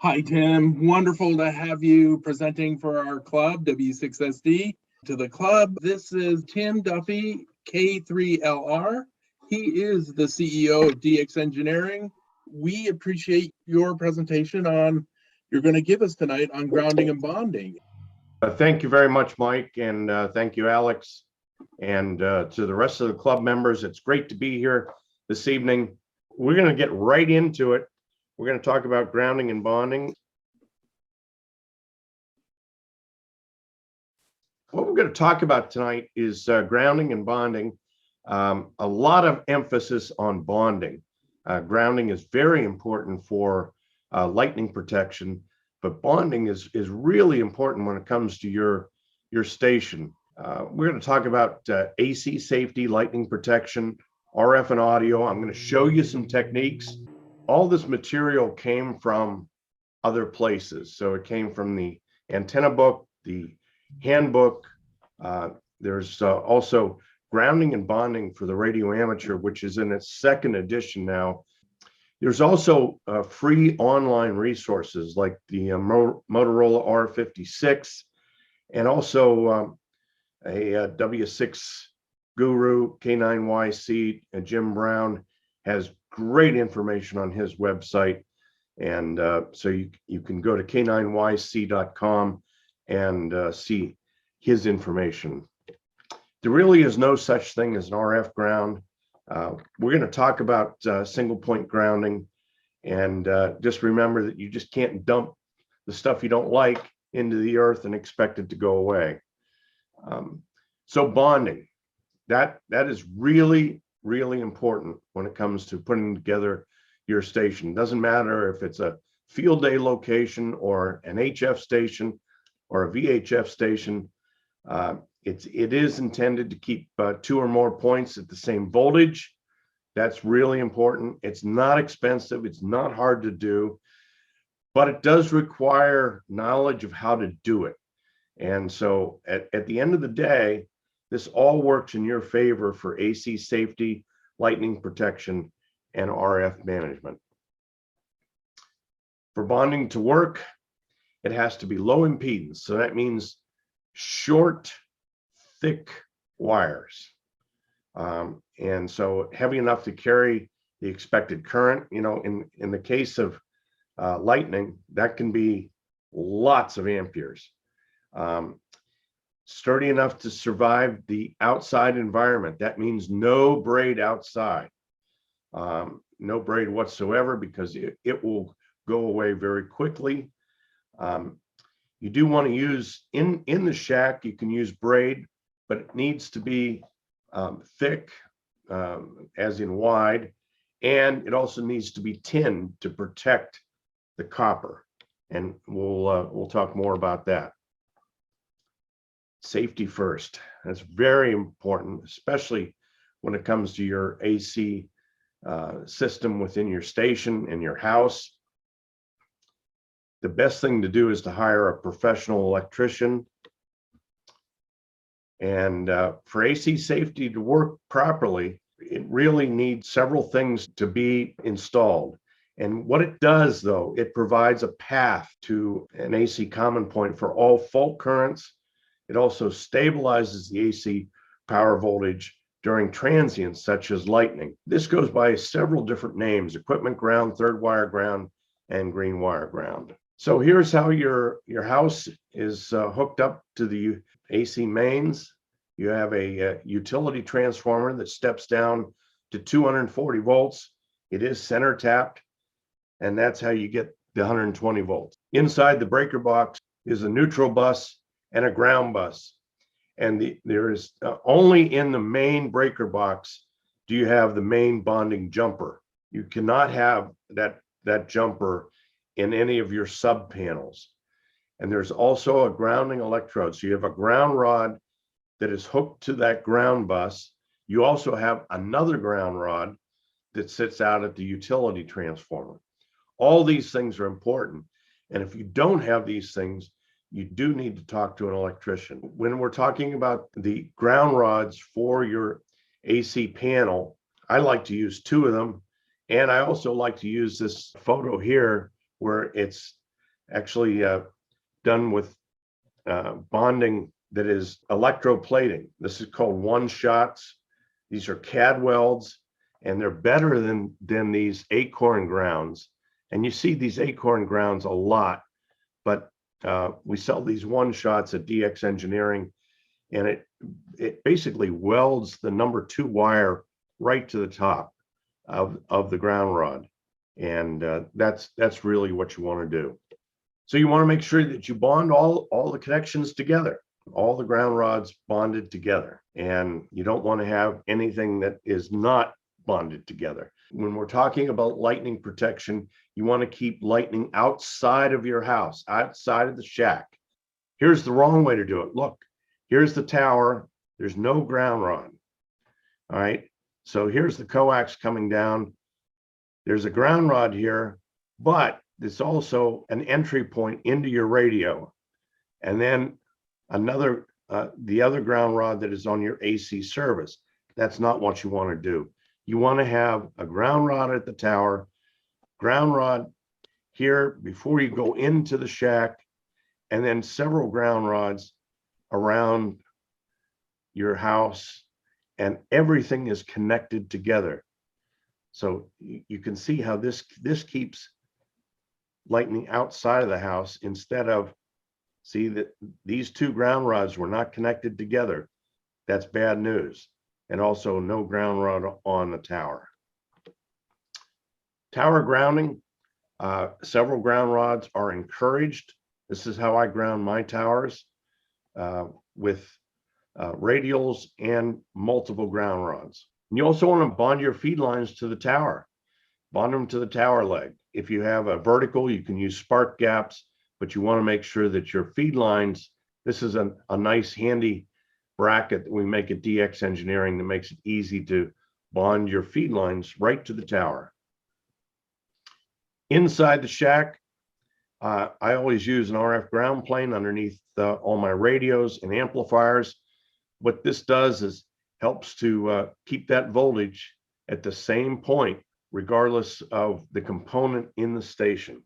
Hi, Tim. Wonderful to have you presenting for our club, W6SD. To the club, this is Tim Duffy, K3LR. He is the CEO of DX Engineering. We appreciate your presentation you're going to give us tonight on grounding and bonding. Thank you very much, Mike, and thank you, Alex, and to the rest of the club members. It's great to be here this evening. We're going to get right into it. We're going to talk about grounding and bonding. What we're going to talk about tonight is grounding and bonding. A lot of emphasis on bonding. Grounding is very important for lightning protection, but bonding is really important when it comes to your station. We're going to talk about AC safety, lightning protection, RF and audio. I'm going to show you some techniques. All this material came from other places. So it came from the antenna book, the handbook. There's also grounding and bonding for the radio amateur, which is in its second edition now. There's also free online resources like the Motorola R56, and also a W6 guru, K9YC, and Jim Brown has great information on his website. And so you can go to k9yc.com and see his information. There really is no such thing as an RF ground. We're going to talk about single point grounding, and just remember that you just can't dump the stuff you don't like into the earth and expect it to go away. So bonding, that is really, really important when it comes to putting together your station. Doesn't matter if it's a field day location or an HF station or a VHF station. It is intended to keep 2 or more points at the same voltage. That's really important. It's not expensive. It's not hard to do, but it does require knowledge of how to do it. And so at the end of the day, this all works in your favor for AC safety, lightning protection, and RF management. For bonding to work, it has to be low impedance. So that means short, thick wires. And so heavy enough to carry the expected current. You know, in the case of lightning, that can be lots of amperes. Sturdy enough to survive the outside environment. That means no braid outside. No braid whatsoever, because it will go away very quickly. You do want to use, in the shack, you can use braid, but it needs to be thick, as in wide, and it also needs to be tinned to protect the copper. And we'll talk more about that. Safety first. That's very important, especially when it comes to your AC system within your station in your house. The best thing to do is to hire a professional electrician. And for AC safety to work properly, it really needs several things to be installed. And what it does, though, it provides a path to an AC common point for all fault currents. It also stabilizes the AC power voltage during transients such as lightning. This goes by several different names: equipment ground, third wire ground, and green wire ground. So here's how your house is hooked up to the AC mains. You have a utility transformer that steps down to 240 volts. It is center tapped, and that's how you get the 120 volts. Inside the breaker box is a neutral bus and a ground bus. And there is only in the main breaker box do you have the main bonding jumper. You cannot have that jumper in any of your sub panels. And there's also a grounding electrode. So you have a ground rod that is hooked to that ground bus. You also have another ground rod that sits out at the utility transformer. All these things are important. And if you don't have these things, you do need to talk to an electrician. When we're talking about the ground rods for your AC panel, I like to use 2 of them. And I also like to use this photo here where it's actually done with bonding that is electroplating. This is called one shots. These are CAD welds, and they're better than these acorn grounds. And you see these acorn grounds a lot, but we sell these one shots at DX Engineering, and it basically welds the number 2 wire right to the top of the ground rod. And that's really what you want to do. So you want to make sure that you bond all the connections together, all the ground rods bonded together, and you don't want to have anything that is not bonded together. When we're talking about lightning protection, you want to keep lightning outside of your house, outside of the shack. Here's the wrong way to do it. Look, here's the tower. There's no ground rod. All right. So here's the coax coming down. There's a ground rod here, but it's also an entry point into your radio. And then another, the other ground rod that is on your AC service. That's not what you want to do. You want to have a ground rod at the tower, ground rod here before you go into the shack, and then several ground rods around your house, and everything is connected together. So you can see how this keeps lightning outside of the house instead of, see that these 2 ground rods were not connected together. That's bad news. And also no ground rod on the tower. Tower grounding, several ground rods are encouraged. This is how I ground my towers, with radials and multiple ground rods. And you also want to bond your feed lines to the tower. Bond them to the tower leg. If you have a vertical, you can use spark gaps, but you want to make sure that your feed lines, this is a nice handy bracket that we make at DX Engineering that makes it easy to bond your feed lines right to the tower. Inside the shack, I always use an RF ground plane underneath all my radios and amplifiers. What this does is helps to keep that voltage at the same point, regardless of the component in the station.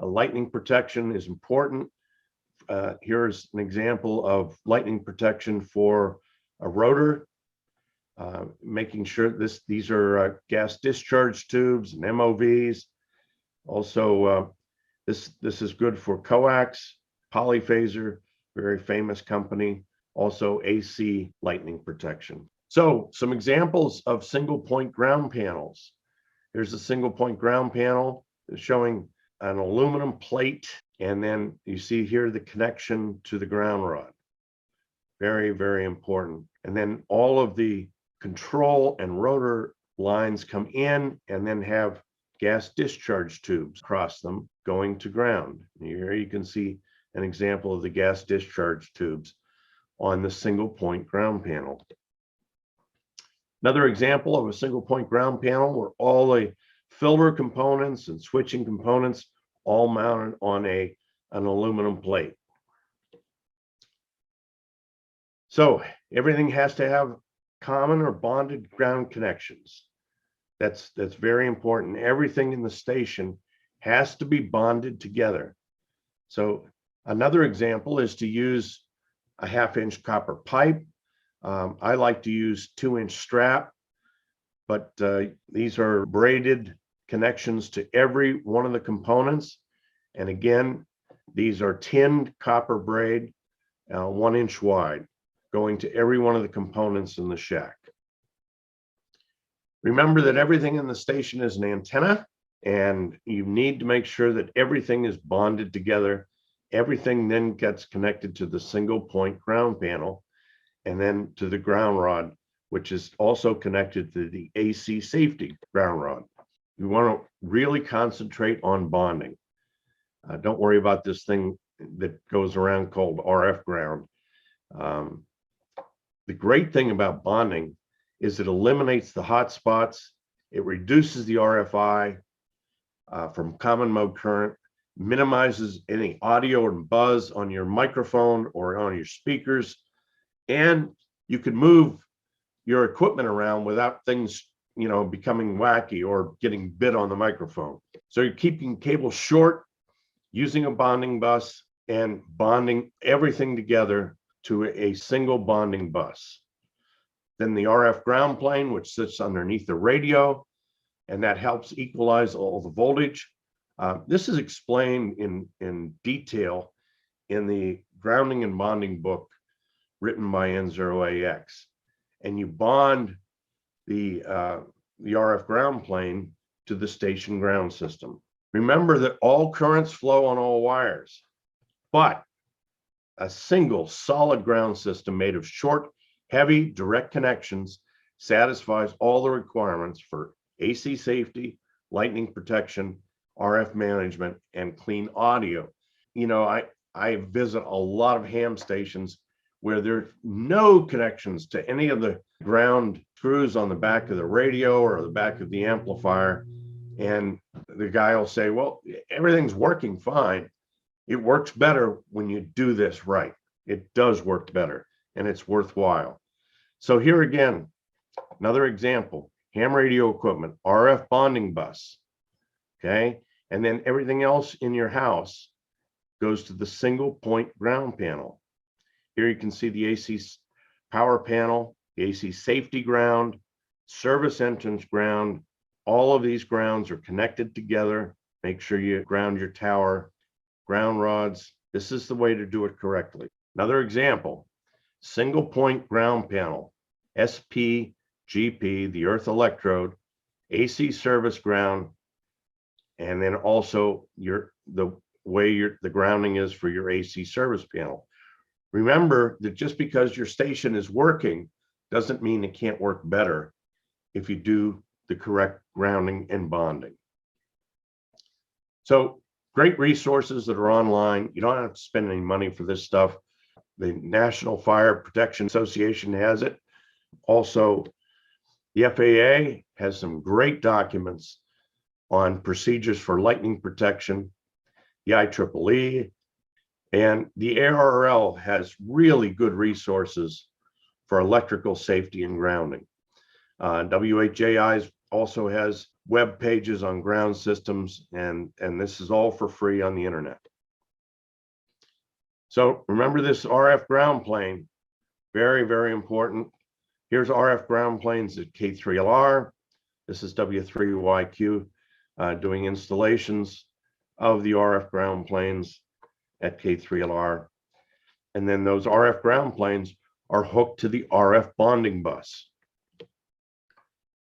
Lightning protection is important. Here's an example of lightning protection for a rotor, making sure these are gas discharge tubes and MOVs. Also, this is good for coax, polyphaser, very famous company. Also AC lightning protection. So some examples of single point ground panels. Here's a single point ground panel showing an aluminum plate, and then you see here the connection to the ground rod. Very, very important. And then all of the control and rotor lines come in and then have gas discharge tubes across them going to ground. Here you can see an example of the gas discharge tubes on the single point ground panel. Another example of a single point ground panel where all the filter components and switching components all mounted on an aluminum plate. So everything has to have common or bonded ground connections. That's very important. Everything in the station has to be bonded together. So another example is to use a 1/2-inch copper pipe. I like to use 2-inch strap, but these are braided connections to every one of the components. And again, these are tinned copper braid, 1 inch wide, going to every one of the components in the shack. Remember that everything in the station is an antenna, and you need to make sure that everything is bonded together. Everything then gets connected to the single point ground panel and then to the ground rod, which is also connected to the AC safety ground rod. You want to really concentrate on bonding. Don't worry about this thing that goes around called RF ground. The great thing about bonding is it eliminates the hot spots. It reduces the RFI from common mode current, minimizes any audio and buzz on your microphone or on your speakers, and you can move your equipment around without things, becoming wacky or getting bit on the microphone. So you're keeping cables short, using a bonding bus and bonding everything together to a single bonding bus. Then the RF ground plane, which sits underneath the radio, and that helps equalize all the voltage. This is explained in detail in the grounding and bonding book written by N0AX. And you bond the RF ground plane to the station ground system. Remember that all currents flow on all wires, but a single solid ground system made of short, heavy, direct connections satisfies all the requirements for AC safety, lightning protection, RF management, and clean audio. You know, I visit a lot of ham stations where there's no connections to any of the ground screws on the back of the radio or the back of the amplifier. And the guy will say, well, everything's working fine. It works better when you do this right. It does work better, and it's worthwhile. So here again, another example, ham radio equipment, RF bonding bus, okay? And then everything else in your house goes to the single point ground panel. Here you can see the AC power panel, the AC safety ground, service entrance ground. All of these grounds are connected together. Make sure you ground your tower, ground rods. This is the way to do it correctly. Another example, single point ground panel, SP, GP, the earth electrode, AC service ground, and then also the way the grounding is for your AC service panel. Remember that just because your station is working doesn't mean it can't work better if you do the correct grounding and bonding. So great resources that are online. You don't have to spend any money for this stuff. The National Fire Protection Association has it. Also, the FAA has some great documents on procedures for lightning protection. The IEEE and the ARRL has really good resources for electrical safety and grounding. WHAI also has web pages on ground systems, and this is all for free on the internet. So remember this RF ground plane, very, very important. Here's RF ground planes at K3LR. This is W3YQ doing installations of the RF ground planes at K3LR. And then those RF ground planes are hooked to the RF bonding bus.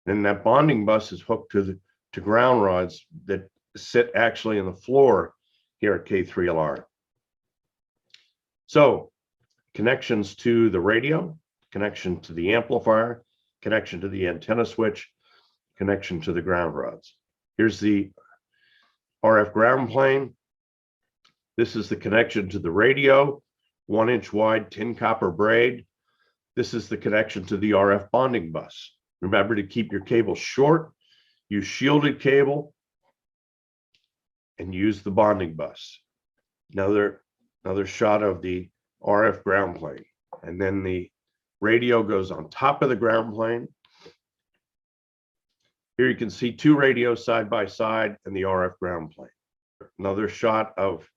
Then that bonding bus is hooked to ground rods that sit actually in the floor here at K3LR. So connections to the radio, connection to the amplifier, connection to the antenna switch, connection to the ground rods. Here's the RF ground plane. This is the connection to the radio, 1-inch wide tin copper braid. This is the connection to the RF bonding bus. Remember to keep your cable short, use shielded cable, and use the bonding bus. Another shot of the RF ground plane. And then the radio goes on top of the ground plane. Here you can see two radios side by side and the RF ground plane. Another shot of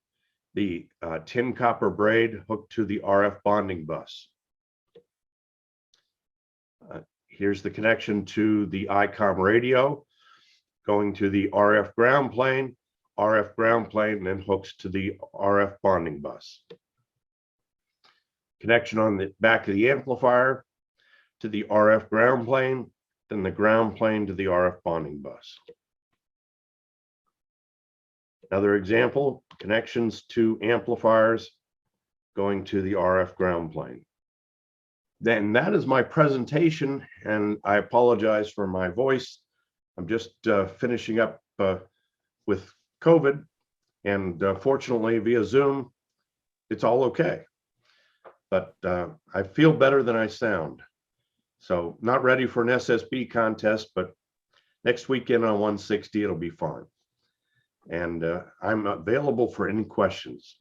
the tin copper braid hooked to the RF bonding bus. Here's the connection to the ICOM radio going to the RF ground plane, and then hooks to the RF bonding bus. Connection on the back of the amplifier to the RF ground plane, then the ground plane to the RF bonding bus. Another example, connections to amplifiers going to the RF ground plane. Then that is my presentation, and I apologize for my voice. I'm just finishing up with COVID, and fortunately via Zoom, it's all okay. But I feel better than I sound. So not ready for an SSB contest, but next weekend on 160, it'll be fine. And I'm available for any questions.